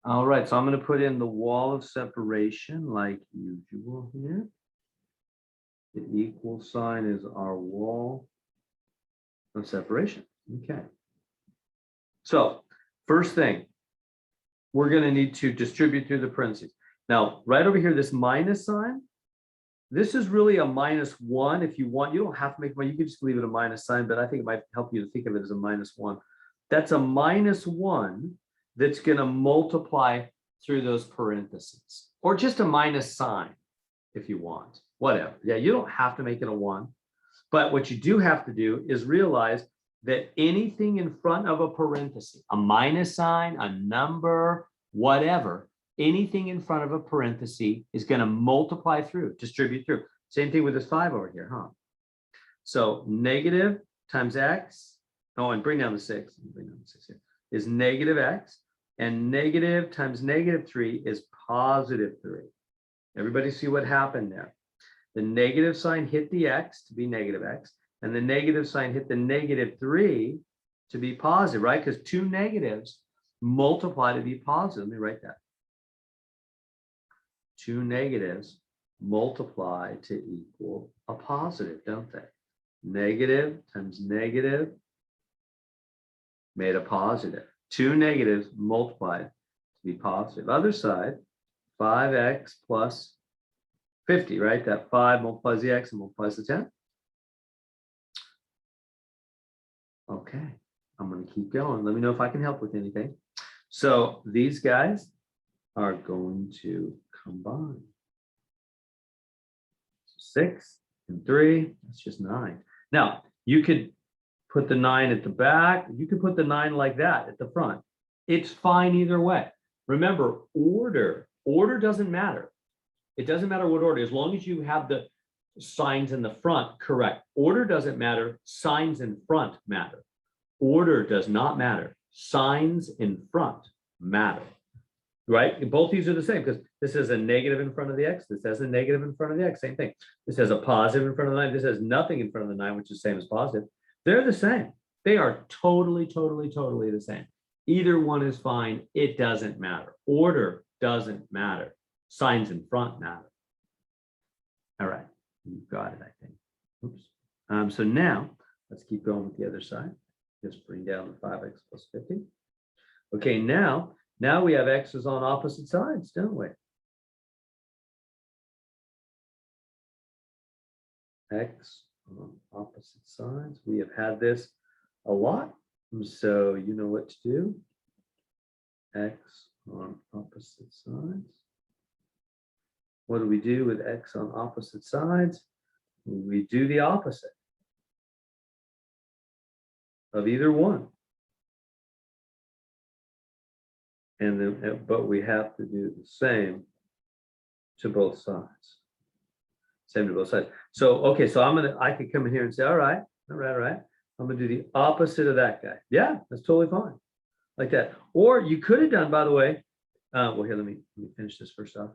All right, so I'm going to put in the wall of separation like usual here. The equal sign is our wall of separation. Okay. So first thing, we're going to need to distribute through the parentheses. Now, right over here, this minus sign, this is really a -1. If you want, you don't have to make one. You can just leave it a minus sign, but I think it might help you to think of it as a -1. That's a -1 that's going to multiply through those parentheses, or just a minus sign if you want, whatever. Yeah, you don't have to make it a 1, but what you do have to do is realize that anything in front of a parenthesis, a minus sign, a number, whatever, anything in front of a parenthesis is going to multiply through, distribute through. Same thing with this 5 over here, huh? So negative times x, oh, and bring down the 6, bring down the 6 here, is negative x, and negative times -3 is +3. Everybody see what happened there? The negative sign hit the x to be negative x, and the negative sign hit the -3 to be positive, right? Because two negatives multiply to be positive. Let me write that. Two negatives multiply to equal a positive, don't they? Negative times negative made a positive. Two negatives multiplied to be positive. Other side, 5x plus 50, right? That 5 multiplies the x and multiplies the 10. Okay, I'm going to keep going. Let me know if I can help with anything. So these guys are going to combine. 6 and 3, that's just 9. Now, you could put the 9 at the back. You could put the 9 like that at the front. It's fine either way. Remember, order doesn't matter. It doesn't matter what order, as long as you have the signs in the front correct. Order doesn't matter. Signs in front matter. Order does not matter. Signs in front matter. Right? Both these are the same because this has a negative in front of the x. This has a negative in front of the x. Same thing. This has a positive in front of the 9. This has nothing in front of the 9, which is the same as positive. They're the same. They are totally the same. Either one is fine. It doesn't matter. Order doesn't matter. Signs in front matter. All right. You've got it, I think. Oops. So now let's keep going with the other side. Just bring down the 5x plus 50. Okay, now we have x's on opposite sides, don't we? X on opposite sides. We have had this a lot, so you know what to do. X on opposite sides. What do we do with x on opposite sides? We do the opposite of either one. And then, but we have to do the same to both sides. Same to both sides. So, okay, so I could come in here and say, all right. I'm gonna do the opposite of that guy. Yeah, that's totally fine. Like that. Or you could have done, by the way, well, here, let me finish this first off.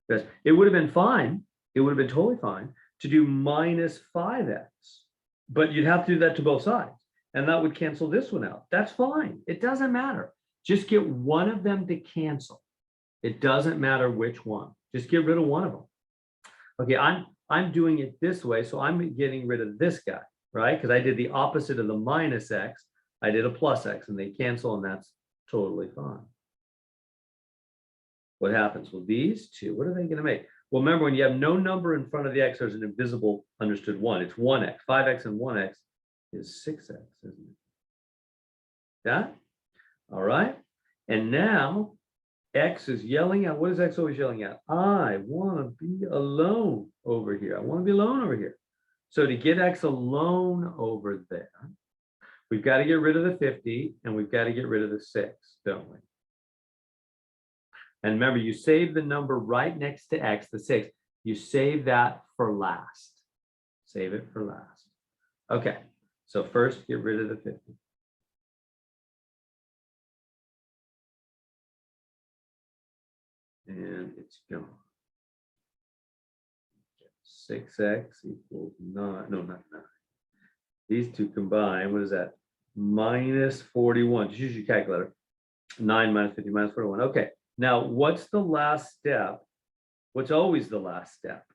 Because it would have been fine. It would have been totally fine to do minus 5x, but you'd have to do that to both sides. And that would cancel this one out. That's fine. It doesn't matter. Just get one of them to cancel. It doesn't matter which one. Just get rid of one of them. Okay, I'm doing it this way, so I'm getting rid of this guy, right? Because I did the opposite of the minus x. I did a plus x, and they cancel, and that's totally fine. What happens? Well, these two, what are they going to make? Well, remember, when you have no number in front of the x, there's an invisible understood 1. It's 1x. 5x and 1x is 6x, isn't it? Yeah? All right. And now x is yelling out. What is x always yelling out? I want to be alone over here. I want to be alone over here. So to get x alone over there, we've got to get rid of the 50 and we've got to get rid of the 6, don't we? And remember, you save the number right next to x, the 6. You save that for last. Save it for last. Okay, so first get rid of the 50. And it's gone. 6x equals 9. No, not 9. These two combine, what is that? Minus 41. Just use your calculator. 9 minus 50 minus 41. Okay. Now, what's the last step? What's always the last step?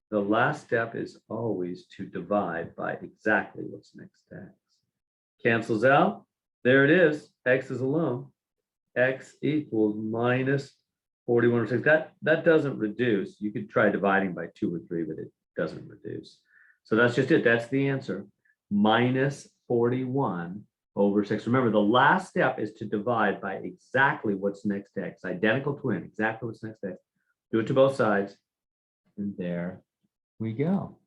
The last step is always to divide by exactly what's next to x. Cancels out. There it is. X is alone. X equals minus 41/6. That doesn't reduce. You could try dividing by 2 or 3, but it doesn't reduce. So that's just it. That's the answer. Minus 41/6. Remember, the last step is to divide by exactly what's next to x. Identical twin, exactly what's next to x. Do it to both sides. And there we go.